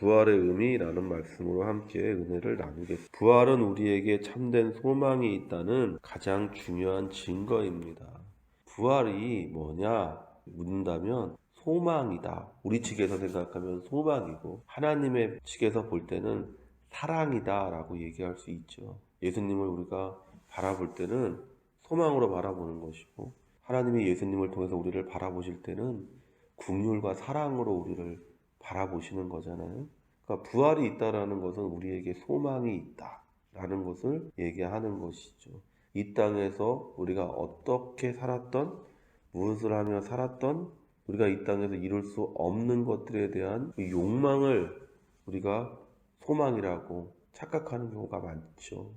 부활의 의미라는 말씀으로 함께 은혜를 나누겠습니다. 부활은 우리에게 참된 소망이 있다는 가장 중요한 증거입니다. 부활이 뭐냐 묻는다면 소망이다. 우리 측에서 생각하면 소망이고 하나님의 측에서 볼 때는 사랑이다 라고 얘기할 수 있죠. 예수님을 우리가 바라볼 때는 소망으로 바라보는 것이고 하나님이 예수님을 통해서 우리를 바라보실 때는 긍휼과 사랑으로 우리를 바라보시는 거잖아요. 그러니까 부활이 있다라는 것은 우리에게 소망이 있다라는 것을 얘기하는 것이죠. 이 땅에서 우리가 어떻게 살았던, 무엇을 하며 살았던, 우리가 이 땅에서 이룰 수 없는 것들에 대한 그 욕망을 우리가 소망이라고 착각하는 경우가 많죠.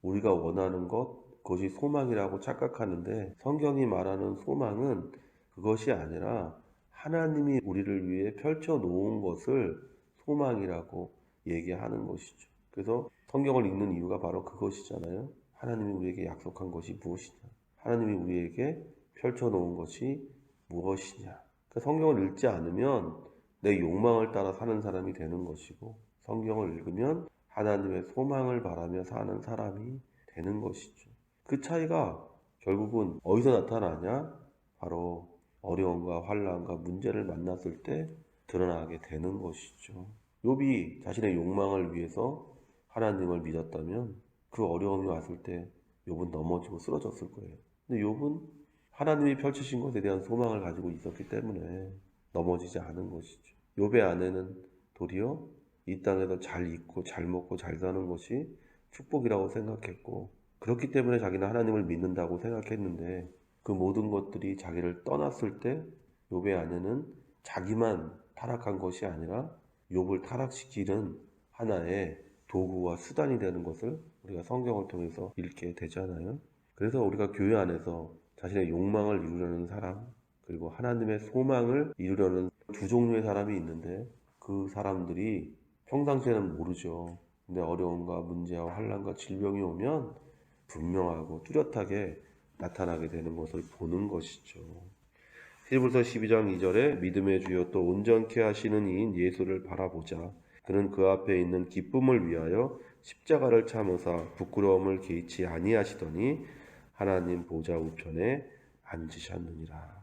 우리가 원하는 것, 그것이 소망이라고 착각하는데 성경이 말하는 소망은 그것이 아니라 하나님이 우리를 위해 펼쳐 놓은 것을 소망이라고 얘기하는 것이죠. 그래서 성경을 읽는 이유가 바로 그것이잖아요. 하나님이 우리에게 약속한 것이 무엇이냐? 하나님이 우리에게 펼쳐 놓은 것이 무엇이냐? 그러니까 성경을 읽지 않으면 내 욕망을 따라 사는 사람이 되는 것이고 성경을 읽으면 하나님의 소망을 바라며 사는 사람이 되는 것이죠. 그 차이가 결국은 어디서 나타나냐? 바로 어려움과 환난과 문제를 만났을 때 드러나게 되는 것이죠. 욥이 자신의 욕망을 위해서 하나님을 믿었다면 그 어려움이 왔을 때 욥은 넘어지고 쓰러졌을 거예요. 근데 욥은 하나님이 펼치신 것에 대한 소망을 가지고 있었기 때문에 넘어지지 않은 것이죠. 욥의 아내는 도리어 이 땅에서 잘 있고 잘 먹고 잘 사는 것이 축복이라고 생각했고 그렇기 때문에 자기는 하나님을 믿는다고 생각했는데 그 모든 것들이 자기를 떠났을 때 욥의 아내는 자기만 타락한 것이 아니라 욥을 타락시키는 하나의 도구와 수단이 되는 것을 우리가 성경을 통해서 읽게 되잖아요. 그래서 우리가 교회 안에서 자신의 욕망을 이루려는 사람 그리고 하나님의 소망을 이루려는 두 종류의 사람이 있는데 그 사람들이 평상시에는 모르죠. 근데 어려움과 문제와 환난과 질병이 오면 분명하고 뚜렷하게 나타나게 되는 것을 보는 것이죠. 히브리서 12장 2절에 믿음의 주여 또 온전케 하시는 이인 예수를 바라보자. 그는 그 앞에 있는 기쁨을 위하여 십자가를 참으사 부끄러움을 개의치 아니하시더니 하나님 보좌 우편에 앉으셨느니라.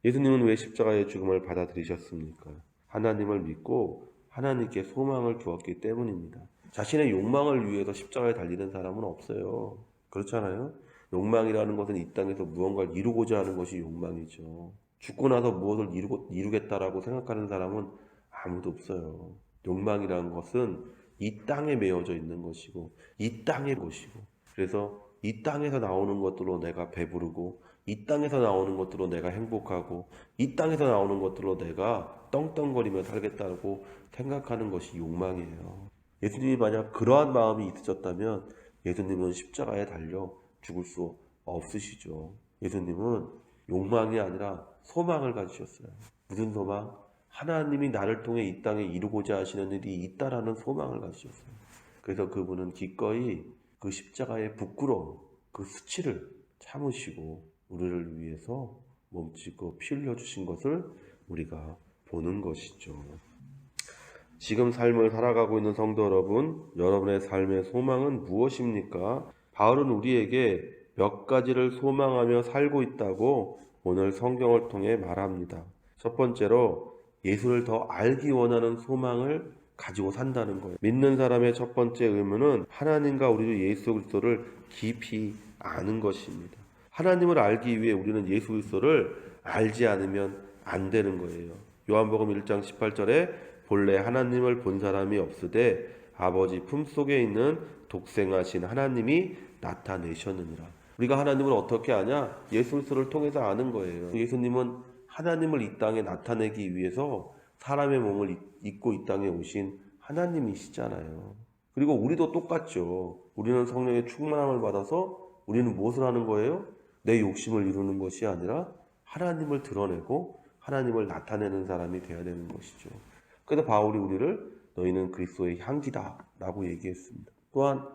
예수님은 왜 십자가의 죽음을 받아들이셨습니까? 하나님을 믿고 하나님께 소망을 두었기 때문입니다. 자신의 욕망을 위해서 십자가에 달리는 사람은 없어요. 그렇잖아요? 욕망이라는 것은 이 땅에서 무언가를 이루고자 하는 것이 욕망이죠. 죽고 나서 무엇을 이루겠다라고 생각하는 사람은 아무도 없어요. 욕망이라는 것은 이 땅에 매여져 있는 것이고 이 땅의 것이고 그래서 이 땅에서 나오는 것들로 내가 배부르고 이 땅에서 나오는 것들로 내가 행복하고 이 땅에서 나오는 것들로 내가 떵떵거리며 살겠다고 생각하는 것이 욕망이에요. 예수님이 만약 그러한 마음이 있으셨다면 예수님은 십자가에 달려 죽을 수 없으시죠. 예수님은 욕망이 아니라 소망을 가지셨어요. 무슨 소망? 하나님이 나를 통해 이 땅에 이루고자 하시는 일이 있다라는 소망을 가지셨어요. 그래서 그분은 기꺼이 그 십자가의 부끄러움, 그 수치를 참으시고 우리를 위해서 몸짓고 피 흘려주신 것을 우리가 보는 것이죠. 지금 삶을 살아가고 있는 성도 여러분, 여러분의 삶의 소망은 무엇입니까? 바울은 우리에게 몇 가지를 소망하며 살고 있다고 오늘 성경을 통해 말합니다. 첫 번째로 예수를 더 알기 원하는 소망을 가지고 산다는 거예요. 믿는 사람의 첫 번째 의무는 하나님과 우리 예수 그리스도를 깊이 아는 것입니다. 하나님을 알기 위해 우리는 예수 그리스도를 알지 않으면 안 되는 거예요. 요한복음 1장 18절에 본래 하나님을 본 사람이 없으되 아버지 품속에 있는 독생하신 하나님이 나타내셨느니라. 우리가 하나님을 어떻게 아냐? 예수 그리스도를 통해서 아는 거예요. 예수님은 하나님을 이 땅에 나타내기 위해서 사람의 몸을 입고 이 땅에 오신 하나님이시잖아요. 그리고 우리도 똑같죠. 우리는 성령의 충만함을 받아서 우리는 무엇을 하는 거예요? 내 욕심을 이루는 것이 아니라 하나님을 드러내고 하나님을 나타내는 사람이 되어야 되는 것이죠. 그래서 바울이 우리를 너희는 그리스도의 향기다 라고 얘기했습니다. 또한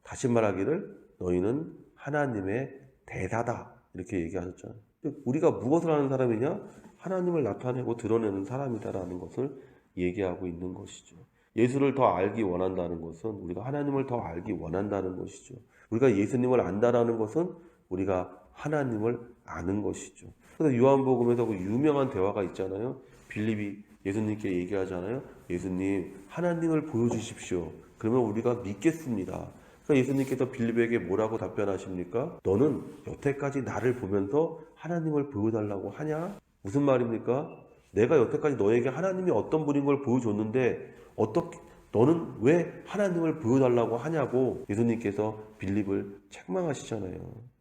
다시 말하기를 너희는 하나님의 대사다 이렇게 얘기하셨잖아요. 우리가 무엇을 하는 사람이냐? 하나님을 나타내고 드러내는 사람이다라는 것을 얘기하고 있는 것이죠. 예수를 더 알기 원한다는 것은 우리가 하나님을 더 알기 원한다는 것이죠. 우리가 예수님을 안다라는 것은 우리가 하나님을 아는 것이죠. 그래서 요한복음에서 그 유명한 대화가 있잖아요. 빌립이 예수님께 얘기하잖아요. 예수님, 하나님을 보여주십시오. 그러면 우리가 믿겠습니다. 그러니까 예수님께서 빌립에게 뭐라고 답변하십니까? 너는 여태까지 나를 보면서 하나님을 보여달라고 하냐? 무슨 말입니까? 내가 여태까지 너에게 하나님이 어떤 분인 걸 보여줬는데 어떻게 너는 왜 하나님을 보여달라고 하냐고 예수님께서 빌립을 책망하시잖아요.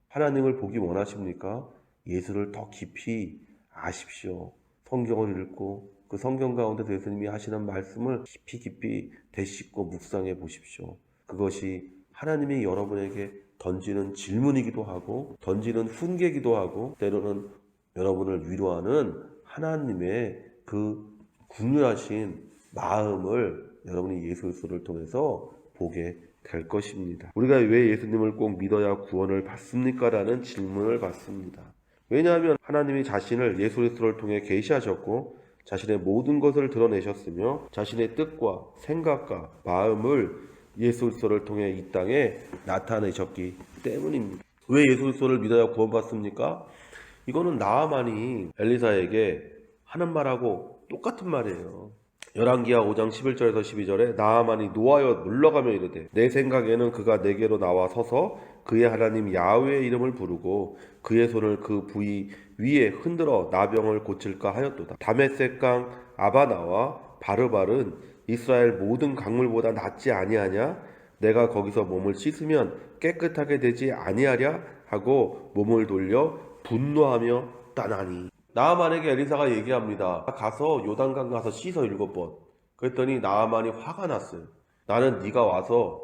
하나님을 보기 원하십니까? 예수를 더 깊이 아십시오. 성경을 읽고 그 성경 가운데서 예수님이 하시는 말씀을 깊이 되씹고 묵상해 보십시오. 그것이 하나님이 여러분에게 던지는 질문이기도 하고 던지는 훈계이기도 하고 때로는 여러분을 위로하는 하나님의 그 궁유하신 마음을 여러분이 예수 그리스도를 통해서 보게 될 것입니다. 우리가 왜 예수님을 꼭 믿어야 구원을 받습니까? 라는 질문을 받습니다. 왜냐하면 하나님이 자신을 예수 그리스도를 통해 계시하셨고 자신의 모든 것을 드러내셨으며 자신의 뜻과 생각과 마음을 예수 그리스도를 통해 이 땅에 나타내셨기 때문입니다. 왜 예수 그리스도를 믿어야 구원받습니까? 이거는 나아만이 엘리사에게 하는 말하고 똑같은 말이에요. 열왕기하 5장 11절에서 12절에 나아만이 노하여 물러가며 이르되 내 생각에는 그가 내게로 나와 서서 그의 하나님 야훼의 이름을 부르고 그의 손을 그 부위 위에 흔들어 나병을 고칠까 하였도다. 다메섹강 아바나와 바르발은 이스라엘 모든 강물보다 낫지 아니하냐? 내가 거기서 몸을 씻으면 깨끗하게 되지 아니하랴? 하고 몸을 돌려 분노하며 떠나니. 나아만에게 엘리사가 얘기합니다. 가서 요단강 가서 씻어 7번. 그랬더니 나아만이 화가 났어요. 나는 네가 와서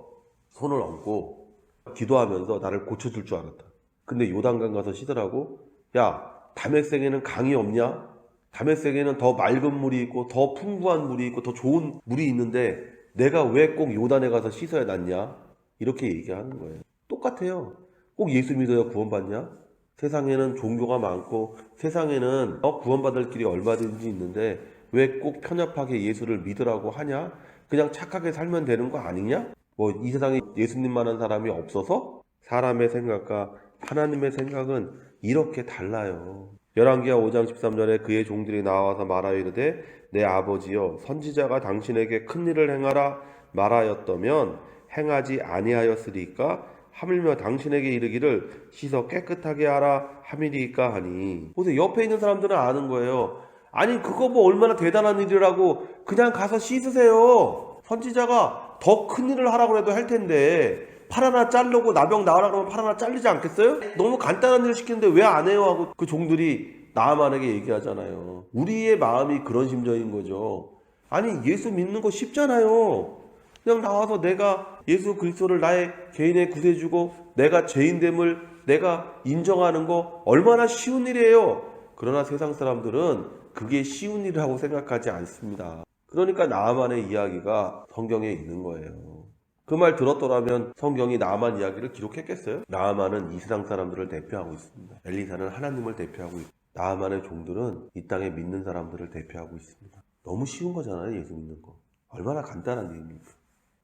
손을 얹고 기도하면서 나를 고쳐줄 줄 알았다. 근데 요단강 가서 씻으라고? 야, 다메섹에는 강이 없냐? 다메섹에는 더 맑은 물이 있고 더 풍부한 물이 있고 더 좋은 물이 있는데 내가 왜 꼭 요단에 가서 씻어야 낫냐? 이렇게 얘기하는 거예요. 똑같아요. 꼭 예수 믿어야 구원받냐? 세상에는 종교가 많고 세상에는 구원받을 길이 얼마든지 있는데 왜 꼭 편협하게 예수를 믿으라고 하냐? 그냥 착하게 살면 되는 거 아니냐? 뭐 이 세상에 예수님만한 사람이 없어서? 사람의 생각과 하나님의 생각은 이렇게 달라요. 열왕기하 5장 13절에 그의 종들이 나와서 말하여 이르되 내 아버지여 선지자가 당신에게 큰 일을 행하라 말하였다면 행하지 아니하였으리까 하물며 당신에게 이르기를 씻어 깨끗하게 하라 함이리까 하니. 보세요. 옆에 있는 사람들은 아는 거예요. 아니 그거 뭐 얼마나 대단한 일이라고 그냥 가서 씻으세요. 선지자가 더 큰 일을 하라고 해도 할 텐데 팔 하나 자르고 나병 나으라 그러면 팔 하나 잘리지 않겠어요? 너무 간단한 일을 시키는데 왜 안 해요? 하고 그 종들이 나아만에게 얘기하잖아요. 우리의 마음이 그런 심정인 거죠. 아니 예수 믿는 거 쉽잖아요. 그냥 나와서 내가 예수 그리스도를 나의 개인의 구세주고 내가 죄인됨을 내가 인정하는 거 얼마나 쉬운 일이에요. 그러나 세상 사람들은 그게 쉬운 일이라고 생각하지 않습니다. 그러니까 나아만의 이야기가 성경에 있는 거예요. 그 말 들었더라면 성경이 나아만 이야기를 기록했겠어요? 나아만은 이 세상 사람들을 대표하고 있습니다. 엘리사는 하나님을 대표하고 있습니다. 나아만의 종들은 이 땅에 믿는 사람들을 대표하고 있습니다. 너무 쉬운 거잖아요. 예수 믿는 거. 얼마나 간단한 일입니까?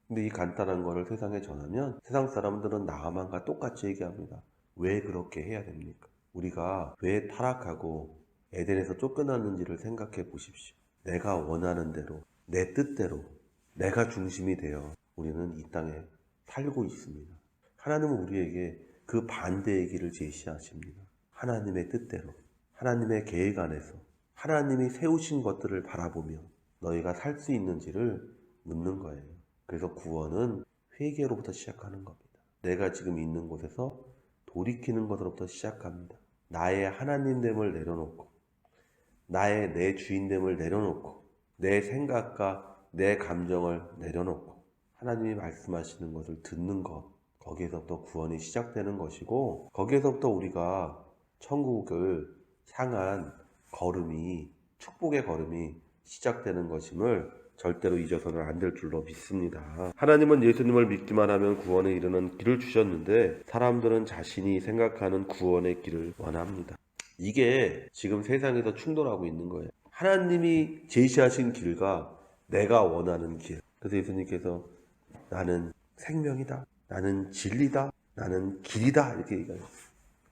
근데 이 간단한 거를 세상에 전하면 세상 사람들은 나아만과 똑같이 얘기합니다. 왜 그렇게 해야 됩니까? 우리가 왜 타락하고 에덴에서 쫓겨났는지를 생각해 보십시오. 내가 원하는 대로, 내 뜻대로, 내가 중심이 되어 우리는 이 땅에 살고 있습니다. 하나님은 우리에게 그 반대의 길을 제시하십니다. 하나님의 뜻대로, 하나님의 계획 안에서 하나님이 세우신 것들을 바라보며 너희가 살 수 있는지를 묻는 거예요. 그래서 구원은 회개로부터 시작하는 겁니다. 내가 지금 있는 곳에서 돌이키는 것으로부터 시작합니다. 나의 하나님됨을 내려놓고 나의 내 주인됨을 내려놓고 내 생각과 내 감정을 내려놓고 하나님이 말씀하시는 것을 듣는 것, 거기에서부터 구원이 시작되는 것이고 거기에서부터 우리가 천국을 향한 걸음이 축복의 걸음이 시작되는 것임을 절대로 잊어서는 안 될 줄로 믿습니다. 하나님은 예수님을 믿기만 하면 구원에 이르는 길을 주셨는데 사람들은 자신이 생각하는 구원의 길을 원합니다. 이게 지금 세상에서 충돌하고 있는 거예요. 하나님이 제시하신 길과 내가 원하는 길, 그래서 예수님께서 나는 생명이다, 나는 진리다, 나는 길이다 이렇게 얘기해요.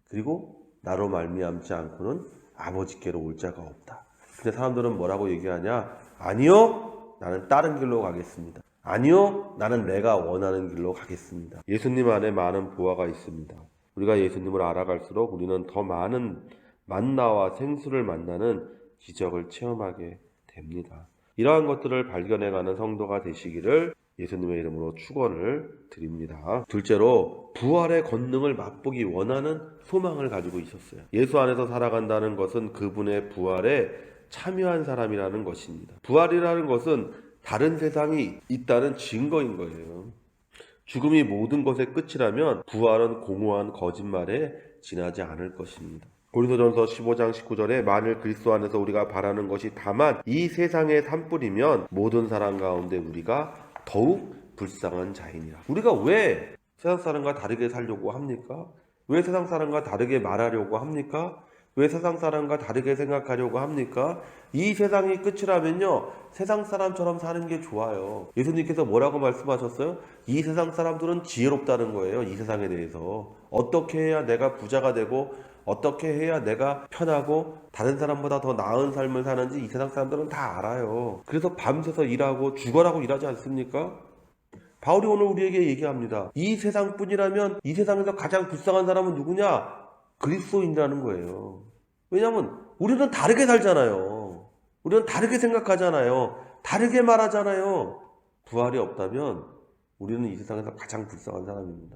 그리고 나로 말미암지 않고는 아버지께로 올 자가 없다. 근데 사람들은 뭐라고 얘기하냐? 아니요, 나는 다른 길로 가겠습니다. 아니요, 나는 내가 원하는 길로 가겠습니다. 예수님 안에 많은 부하가 있습니다. 우리가 예수님을 알아갈수록 우리는 더 많은 만나와 생수를 만나는 기적을 체험하게 됩니다. 이러한 것들을 발견해가는 성도가 되시기를 예수님의 이름으로 축원을 드립니다. 둘째로 부활의 권능을 맛보기 원하는 소망을 가지고 있었어요. 예수 안에서 살아간다는 것은 그분의 부활에 참여한 사람이라는 것입니다. 부활이라는 것은 다른 세상이 있다는 증거인 거예요. 죽음이 모든 것의 끝이라면 부활은 공허한 거짓말에 지나지 않을 것입니다. 고린도전서 15장 19절에 만일 그리스도 안에서 우리가 바라는 것이 다만 이 세상의 산뿐이면 모든 사람 가운데 우리가 더욱 불쌍한 자이니라. 우리가 왜 세상 사람과 다르게 살려고 합니까? 왜 세상 사람과 다르게 말하려고 합니까? 왜 세상 사람과 다르게 생각하려고 합니까? 이 세상이 끝이라면요, 세상 사람처럼 사는 게 좋아요. 예수님께서 뭐라고 말씀하셨어요? 이 세상 사람들은 지혜롭다는 거예요. 이 세상에 대해서 어떻게 해야 내가 부자가 되고 어떻게 해야 내가 편하고 다른 사람보다 더 나은 삶을 사는지 이 세상 사람들은 다 알아요. 그래서 밤새서 일하고 죽어라고 일하지 않습니까? 바울이 오늘 우리에게 얘기합니다. 이 세상뿐이라면 이 세상에서 가장 불쌍한 사람은 누구냐? 그리스도인이라는 거예요. 왜냐하면 우리는 다르게 살잖아요. 우리는 다르게 생각하잖아요. 다르게 말하잖아요. 부활이 없다면 우리는 이 세상에서 가장 불쌍한 사람입니다.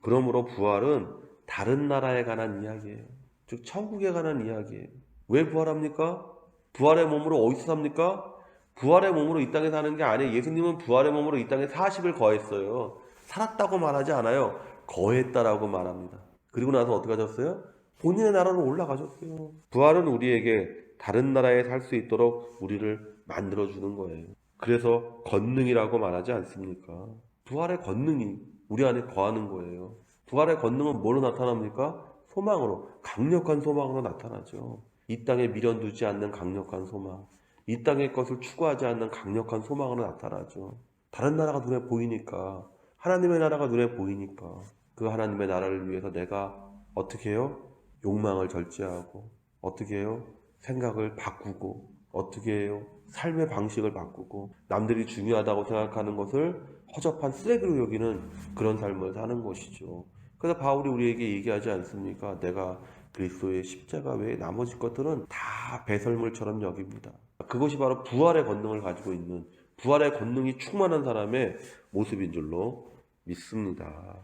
그러므로 부활은 다른 나라에 관한 이야기예요. 즉 천국에 관한 이야기예요. 왜 부활합니까? 부활의 몸으로 어디서 삽니까? 부활의 몸으로 이 땅에 사는 게 아니에요. 예수님은 부활의 몸으로 이 땅에 40일 거했어요. 살았다고 말하지 않아요. 거했다라고 말합니다. 그리고 나서 어떻게 하셨어요? 본인의 나라로 올라가셨어요. 부활은 우리에게 다른 나라에 살 수 있도록 우리를 만들어주는 거예요. 그래서 권능이라고 말하지 않습니까? 부활의 권능이 우리 안에 거하는 거예요. 부활의 권능은 뭐로 나타납니까? 소망으로, 강력한 소망으로 나타나죠. 이 땅에 미련두지 않는 강력한 소망, 이 땅의 것을 추구하지 않는 강력한 소망으로 나타나죠. 다른 나라가 눈에 보이니까, 하나님의 나라가 눈에 보이니까 그 하나님의 나라를 위해서 내가 어떻게 해요? 욕망을 절제하고, 어떻게 해요? 생각을 바꾸고, 어떻게 해요? 삶의 방식을 바꾸고, 남들이 중요하다고 생각하는 것을 허접한 쓰레기로 여기는 그런 삶을 사는 것이죠. 그래서 바울이 우리에게 얘기하지 않습니까? 내가 그리스도의 십자가 외에 나머지 것들은 다 배설물처럼 여깁니다. 그것이 바로 부활의 권능을 가지고 있는, 부활의 권능이 충만한 사람의 모습인 줄로 믿습니다.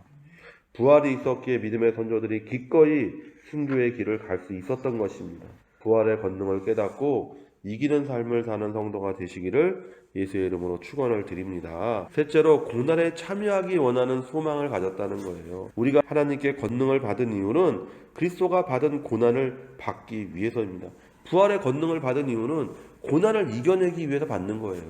부활이 있었기에 믿음의 선조들이 기꺼이 순교의 길을 갈 수 있었던 것입니다. 부활의 권능을 깨닫고 이기는 삶을 사는 성도가 되시기를 예수의 이름으로 축원을 드립니다. 셋째로 고난에 참여하기 원하는 소망을 가졌다는 거예요. 우리가 하나님께 권능을 받은 이유는 그리스도가 받은 고난을 받기 위해서입니다. 부활의 권능을 받은 이유는 고난을 이겨내기 위해서 받는 거예요.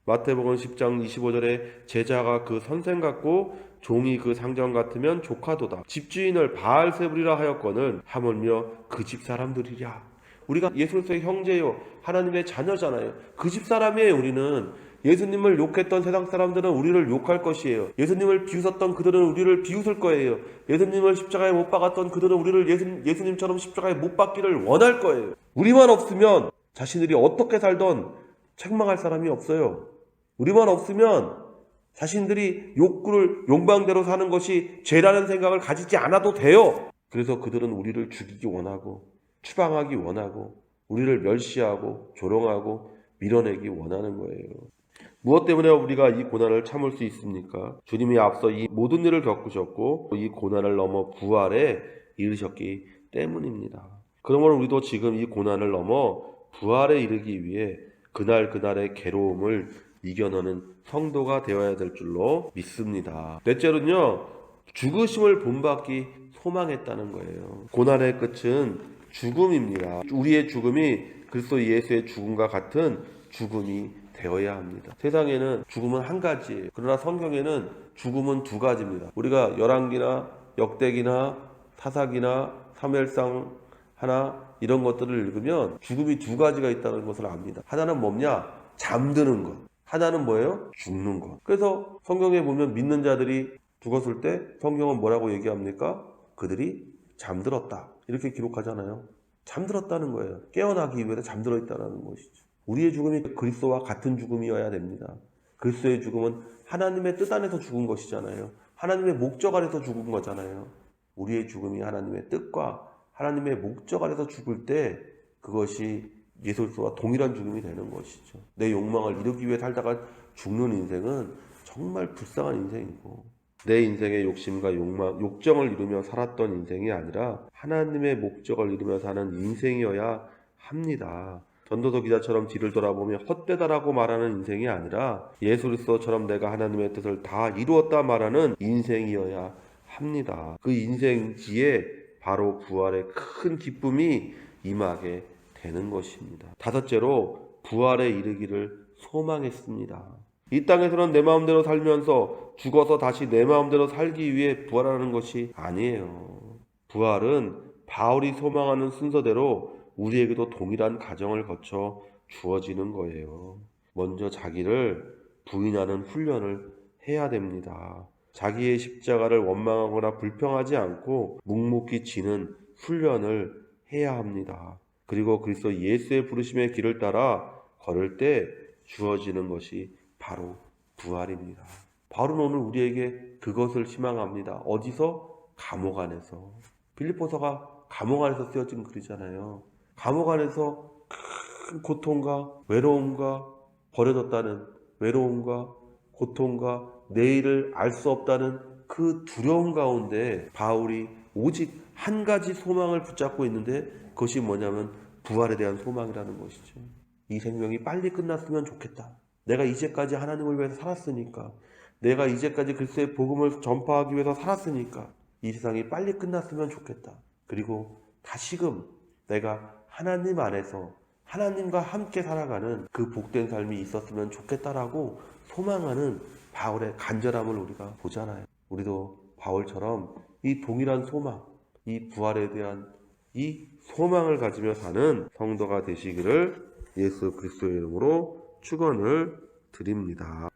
마태복음 10장 25절에 제자가 그 선생 같고 종이 그 상전 같으면 조카도다. 집주인을 바알세불이라 하였거늘 하물며 그 집 사람들이랴. 우리가 예수 그리스도의 형제요, 하나님의 자녀잖아요. 그 집 사람이에요. 우리는 예수님을 욕했던 세상 사람들은 우리를 욕할 것이에요. 예수님을 비웃었던 그들은 우리를 비웃을 거예요. 예수님을 십자가에 못 박았던 그들은 우리를 예수님처럼 십자가에 못 박기를 원할 거예요. 우리만 없으면 자신들이 어떻게 살던 책망할 사람이 없어요. 우리만 없으면 자신들이 욕구를 욕망대로 사는 것이 죄라는 생각을 가지지 않아도 돼요. 그래서 그들은 우리를 죽이기 원하고 추방하기 원하고 우리를 멸시하고 조롱하고 밀어내기 원하는 거예요. 무엇 때문에 우리가 이 고난을 참을 수 있습니까? 주님이 앞서 이 모든 일을 겪으셨고 이 고난을 넘어 부활에 이르셨기 때문입니다. 그러므로 우리도 지금 이 고난을 넘어 부활에 이르기 위해 그날의 괴로움을 이겨내는 성도가 되어야 될 줄로 믿습니다. 넷째로는요, 죽으심을 본받기 소망했다는 거예요. 고난의 끝은 죽음입니다. 우리의 죽음이 그리스도 예수의 죽음과 같은 죽음이 되어야 합니다. 세상에는 죽음은 한 가지예요. 그러나 성경에는 죽음은 두 가지입니다. 우리가 열왕기나 역대기나 사사기나 사무엘상 하나 이런 것들을 읽으면 죽음이 두 가지가 있다는 것을 압니다. 하나는 뭐냐? 잠드는 것. 하나는 뭐예요? 죽는 것. 그래서 성경에 보면 믿는 자들이 죽었을 때 성경은 뭐라고 얘기합니까? 그들이 잠들었다. 이렇게 기록하잖아요. 잠들었다는 거예요. 깨어나기 위해서 잠들어 있다는 것이죠. 우리의 죽음이 그리스도와 같은 죽음이어야 됩니다. 그리스도의 죽음은 하나님의 뜻 안에서 죽은 것이잖아요. 하나님의 목적 안에서 죽은 거잖아요. 우리의 죽음이 하나님의 뜻과 하나님의 목적 안에서 죽을 때 그것이 예수 그리스도와 동일한 죽음이 되는 것이죠. 내 욕망을 이루기 위해 살다가 죽는 인생은 정말 불쌍한 인생이고, 내 인생의 욕심과 욕망, 욕정을 이루며 살았던 인생이 아니라 하나님의 목적을 이루며 사는 인생이어야 합니다. 전도서 기자처럼 뒤를 돌아보며 헛되다라고 말하는 인생이 아니라 예수 그리스도처럼 내가 하나님의 뜻을 다 이루었다 말하는 인생이어야 합니다. 그 인생지에 바로 부활의 큰 기쁨이 임하게 되는 것입니다. 다섯째로 부활에 이르기를 소망했습니다. 이 땅에서는 내 마음대로 살면서 죽어서 다시 내 마음대로 살기 위해 부활하는 것이 아니에요. 부활은 바울이 소망하는 순서대로 우리에게도 동일한 과정을 거쳐 주어지는 거예요. 먼저 자기를 부인하는 훈련을 해야 됩니다. 자기의 십자가를 원망하거나 불평하지 않고 묵묵히 지는 훈련을 해야 합니다. 그리고 그리스도 예수의 부르심의 길을 따라 걸을 때 주어지는 것이 바로 부활입니다. 바울은 오늘 우리에게 그것을 희망합니다. 어디서? 감옥 안에서. 빌립보서가 감옥 안에서 쓰여진 글이잖아요. 감옥 안에서 큰 고통과 외로움과 버려졌다는 외로움과 고통과 내일을 알 수 없다는 그 두려움 가운데 바울이 오직 한 가지 소망을 붙잡고 있는데 그것이 뭐냐면 부활에 대한 소망이라는 것이죠. 이 생명이 빨리 끝났으면 좋겠다. 내가 이제까지 하나님을 위해서 살았으니까, 내가 이제까지 그리스도의 복음을 전파하기 위해서 살았으니까 이 세상이 빨리 끝났으면 좋겠다. 그리고 다시금 내가 하나님 안에서 하나님과 함께 살아가는 그 복된 삶이 있었으면 좋겠다라고 소망하는 바울의 간절함을 우리가 보잖아요. 우리도 바울처럼 이 동일한 소망, 이 부활에 대한 이 소망을 가지며 사는 성도가 되시기를 예수 그리스도의 이름으로 축원을 드립니다.